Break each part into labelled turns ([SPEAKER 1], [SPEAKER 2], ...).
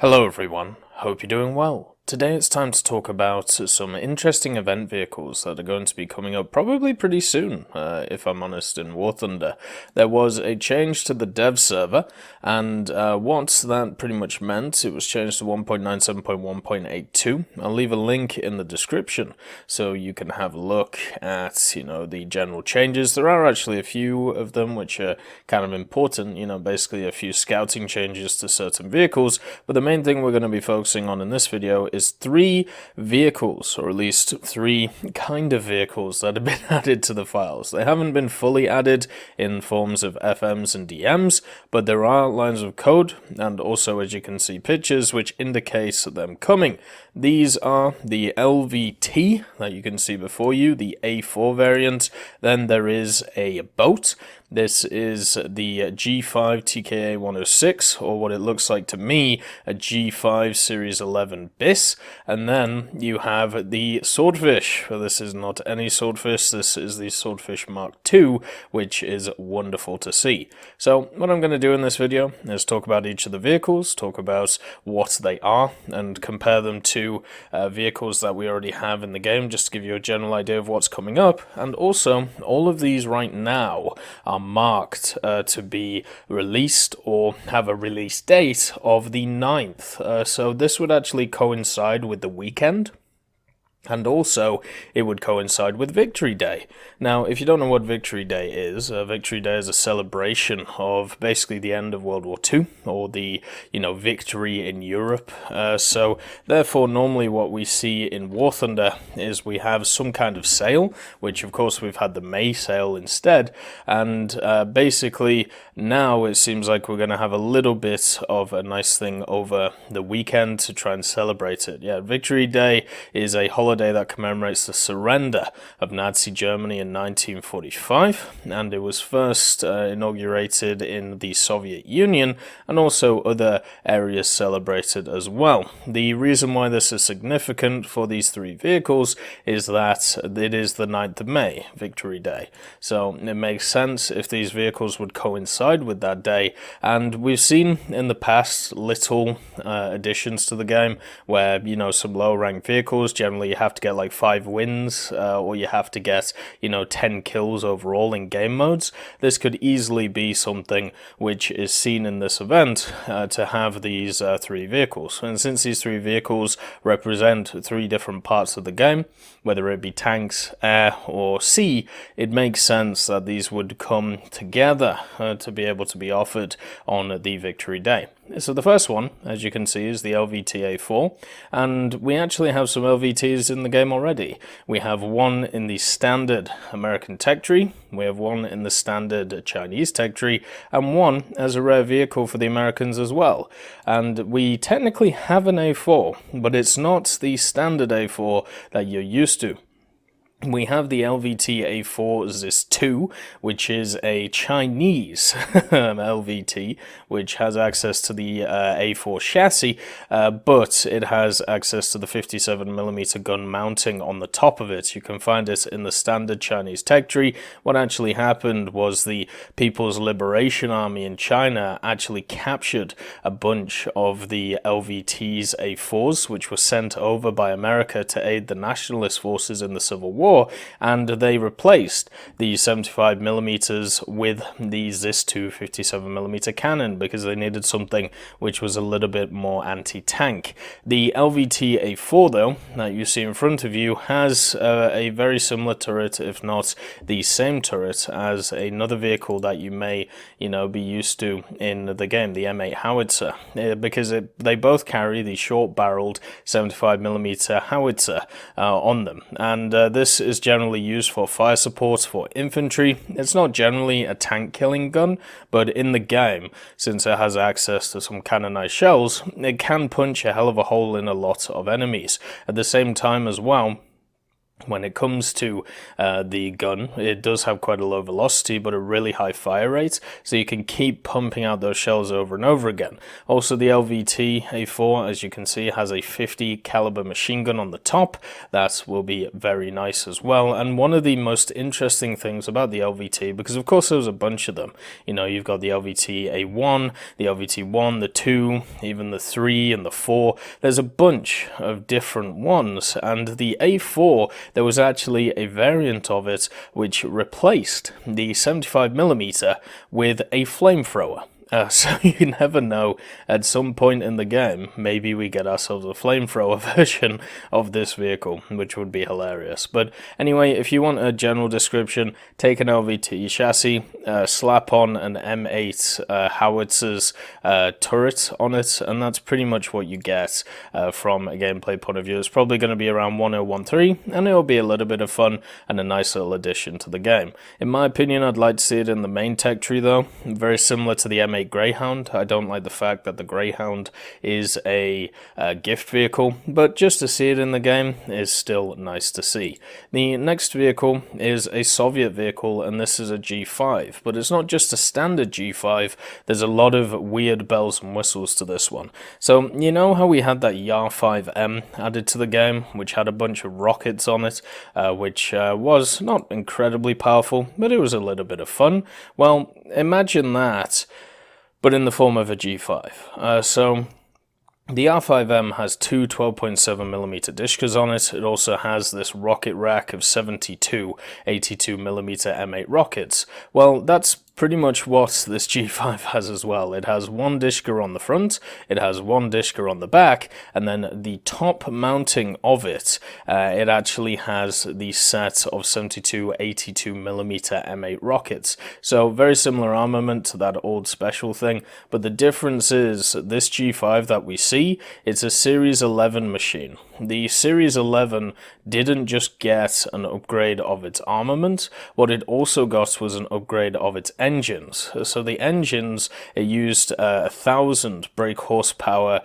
[SPEAKER 1] Hello everyone, hope you're doing well. Today it's time to talk about some interesting event vehicles that are going to be coming up probably pretty soon, if I'm honest, in War Thunder. There was a change to the dev server, and what that pretty much meant, it was changed to 1.97.1.82. I'll leave a link in the description so you can have a look at, the general changes. There are actually a few of them which are kind of important, basically a few scouting changes to certain vehicles, but the main thing we're going to be focusing on in this video is 3 vehicles, or at least 3 kind of vehicles that have been added to the files. They haven't been fully added in forms of FMs and DMs, but there are lines of code and also, as you can see, pictures which indicate them coming. These are the LVT that you can see before you, the A4 variant. Then there is a boat. This is the G5 TKA 106, or what it looks like to me, a G5 Series 11 BIS. And then you have the Swordfish. Well, this is not any Swordfish, this is the Swordfish Mark II, which is wonderful to see. So what I'm going to do in this video is talk about each of the vehicles, talk about what they are, and compare them to vehicles that we already have in the game, just to give you a general idea of what's coming up. And also, all of these right now are marked to be released or have a release date of the 9th. So this would actually coincide with the weekend. And also, it would coincide with Victory Day. Now, if you don't know what Victory Day is a celebration of basically the end of World War II, or the, victory in Europe. So, therefore, normally what we see in War Thunder is we have some kind of sale, which of course we've had the May sale instead, and basically now it seems like we're going to have a little bit of a nice thing over the weekend to try and celebrate it. Yeah, Victory Day is a holiday that commemorates the surrender of Nazi Germany in 1945, and it was first inaugurated in the Soviet Union, and also other areas celebrated as well. The reason why this is significant for these 3 vehicles is that it is the 9th of May, Victory Day. So it makes sense if these vehicles would coincide with that day, and we've seen in the past little additions to the game where, some low-ranked vehicles generally have to get like 5 wins, or you have to get 10 kills overall in game modes. This could easily be something which is seen in this event to have these 3 vehicles. And since these 3 vehicles represent 3 different parts of the game, whether it be tanks, air, or sea, it makes sense that these would come together to be able to be offered on the Victory Day. So the first one, as you can see, is the LVT A4, and we actually have some LVTs in the game already. We have one in the standard American tech tree, we have one in the standard Chinese tech tree, and one as a rare vehicle for the Americans as well. And we technically have an A4, but it's not the standard A4 that you're used to. We have the LVT A4 Zis 2, which is a Chinese LVT, which has access to the A4 chassis, but it has access to the 57mm gun mounting on the top of it. You can find it in the standard Chinese tech tree. What actually happened was the People's Liberation Army in China actually captured a bunch of the LVT's A4s, which were sent over by America to aid the nationalist forces in the Civil War. And they replaced the 75mm with the Zis 2 57mm cannon because they needed something which was a little bit more anti-tank. The LVT A4, though, that you see in front of you, has a very similar turret, if not the same turret, as another vehicle that you may, be used to in the game, the M8 howitzer, because they both carry the short-barreled 75mm howitzer on them, and this is generally used for fire support for infantry. It's not generally a tank killing gun, but in the game, since it has access to some cannonized shells, it can punch a hell of a hole in a lot of enemies. At the same time as well, When it comes to the gun, it does have quite a low velocity but a really high fire rate, so you can keep pumping out those shells over and over again. Also, the LVT A4, as you can see, has a 50 caliber machine gun on the top. That will be very nice as well. And one of the most interesting things about the LVT, because of course there's a bunch of them, you know, you've got the LVT A1, the LVT 1, the 2, even the 3 and the 4. There's a bunch of different ones, and the A4, there was actually a variant of it which replaced the 75mm with a flamethrower. So you never know, at some point in the game, maybe we get ourselves a flamethrower version of this vehicle, which would be hilarious. But anyway, if you want a general description, take an LVT chassis, slap on an M8 howitzers turret on it, and that's pretty much what you get from a gameplay point of view. It's probably going to be around 1013, and it'll be a little bit of fun and a nice little addition to the game. In my opinion, I'd like to see it in the main tech tree though, very similar to the M8 Greyhound. I don't like the fact that the Greyhound is a gift vehicle, but just to see it in the game is still nice to see. The next vehicle is a Soviet vehicle, and this is a G5, but it's not just a standard G5. There's a lot of weird bells and whistles to this one. So you know how we had that YAR 5M added to the game, which had a bunch of rockets on it, which was not incredibly powerful, but it was a little bit of fun? Well, imagine that, but in the form of a G5. So the R5M has two 12.7mm Dishkas on it. It also has this rocket rack of 72 82mm M8 rockets. Well, that's pretty much what this G5 has as well. It has one Dishka on the front, it has one Dishka on the back, and then the top mounting of it, it actually has the set of 72 82mm M8 rockets. So very similar armament to that old special thing, but the difference is this G5 that we see, it's a Series 11 machine. The Series 11 didn't just get an upgrade of its armament, what it also got was an upgrade of its engines. So the engines, it used 1,000 brake horsepower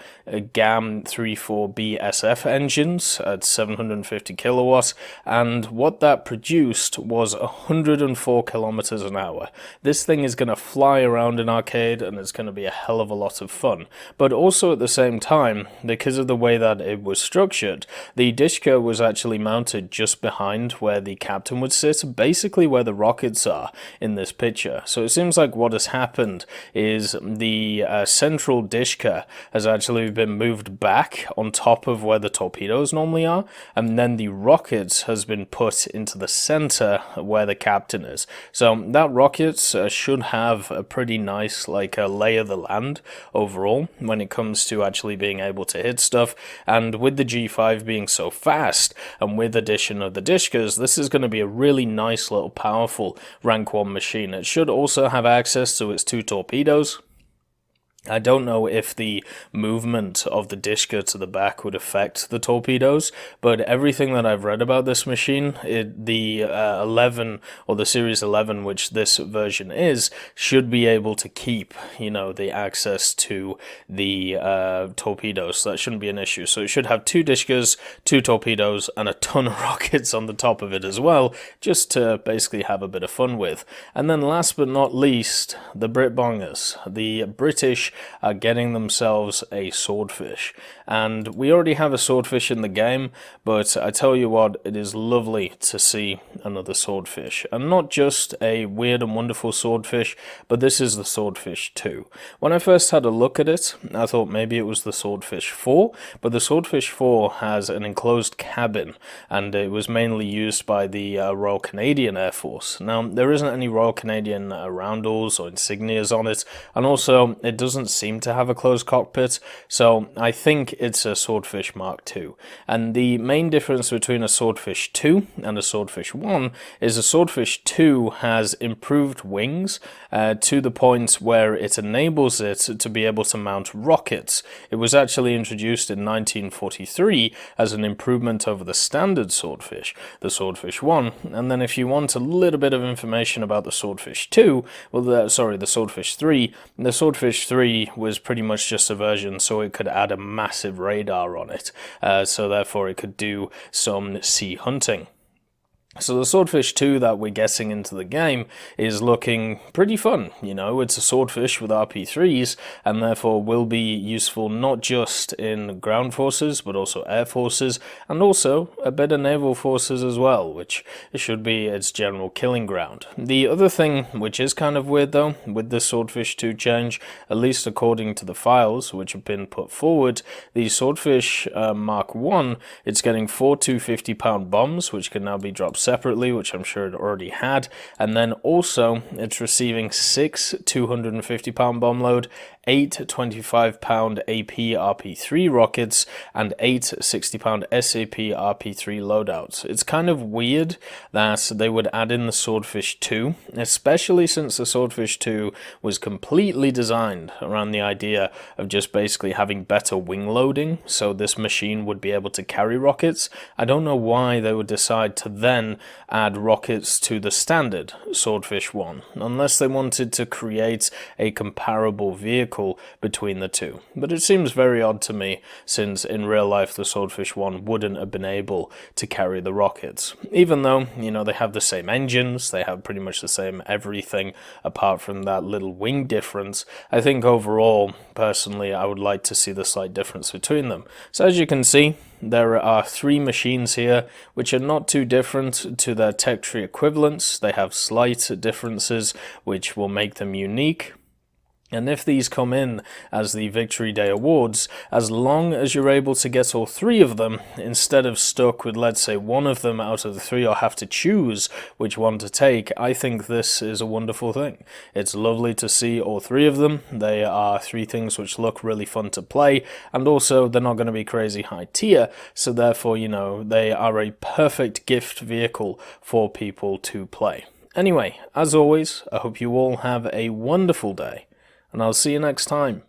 [SPEAKER 1] GAM 34B SF engines at 750 kilowatts, and what that produced was 104 kilometers an hour. This thing is going to fly around an arcade, and it's going to be a hell of a lot of fun. But also at the same time, because of the way that it was structured, the Dishka was actually mounted just behind where the captain would sit, basically where the rockets are in this picture. So it seems like what has happened is the central Dishka has actually been moved back on top of where the torpedoes normally are, and then the rockets has been put into the center where the captain is. So that rockets should have a pretty nice lay of the land overall when it comes to actually being able to hit stuff. And with the G5 being so fast, and with addition of the Dishkas, this is going to be a really nice little powerful rank 1 machine. It should also have access to its 2 torpedoes. I don't know if the movement of the Dishka to the back would affect the torpedoes, but everything that I've read about this machine, the 11 or the Series 11, which this version is, should be able to keep, you know, the access to the torpedoes. So that shouldn't be an issue. So it should have 2 Dishkas, 2 torpedoes, and a ton of rockets on the top of it as well, just to basically have a bit of fun with. And then last but not least, the Brit Bongers. The British are getting themselves a Swordfish, and we already have a Swordfish in the game, but I tell you what, it is lovely to see another Swordfish, and not just a weird and wonderful Swordfish, but this is the Swordfish 2. When I first had a look at it, I thought maybe it was the Swordfish 4, but the Swordfish 4 has an enclosed cabin, and it was mainly used by the Royal Canadian Air Force. Now, there isn't any Royal Canadian roundels or insignias on it, and also it doesn't seem to have a closed cockpit, so I think it's a Swordfish Mark II. And the main difference between a Swordfish 2 and a Swordfish 1 is a Swordfish 2 has improved wings to the point where it enables it to be able to mount rockets. It was actually introduced in 1943 as an improvement over the standard Swordfish, the Swordfish 1, and then if you want a little bit of information about the Swordfish 2, well, the Swordfish 3, the Swordfish 3 was pretty much just a version, so it could add a massive radar on it, so therefore it could do some sea hunting. So the Swordfish 2 that we're getting into the game is looking pretty fun. You know, it's a Swordfish with RP3s, and therefore will be useful not just in ground forces, but also air forces, and also a bit of naval forces as well, which should be its general killing ground. The other thing, which is kind of weird though, with the Swordfish 2 change, at least according to the files which have been put forward, the Swordfish Mark 1, it's getting 4 250-pound bombs, which can now be dropped separately, which I'm sure it already had, and then also it's receiving 6 250-pound bomb load, 8 25-pound AP RP3 rockets, and 8 60-pound SAP RP3 loadouts. It's kind of weird that they would add in the Swordfish 2, especially since the Swordfish 2 was completely designed around the idea of just basically having better wing loading, so this machine would be able to carry rockets. I don't know why they would decide to then add rockets to the standard Swordfish 1, unless they wanted to create a comparable vehicle between the two. But it seems very odd to me, since in real life the Swordfish 1 wouldn't have been able to carry the rockets. Even though, you know, they have the same engines, they have pretty much the same everything apart from that little wing difference, I think overall, personally, I would like to see the slight difference between them. So as you can see, there are 3 machines here which are not too different to their tech tree equivalents. They have slight differences which will make them unique. And if these come in as the Victory Day awards, as long as you're able to get all 3 of them, instead of stuck with, let's say, 1 of them out of the 3 or have to choose which one to take, I think this is a wonderful thing. It's lovely to see all 3 of them. They are 3 things which look really fun to play, and also they're not going to be crazy high tier, so therefore, you know, they are a perfect gift vehicle for people to play. Anyway, as always, I hope you all have a wonderful day, and I'll see you next time.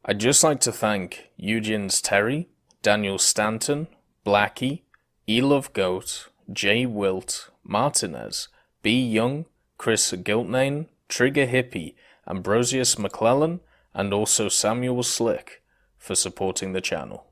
[SPEAKER 1] I'd just like to thank Eugens Terry, Daniel Stanton, Blackie, Elove Goat, Jay Wilt, Martinez, B. Young, Chris Giltnane, Trigger Hippie, Ambrosius McClellan, and also Samuel Slick for supporting the channel.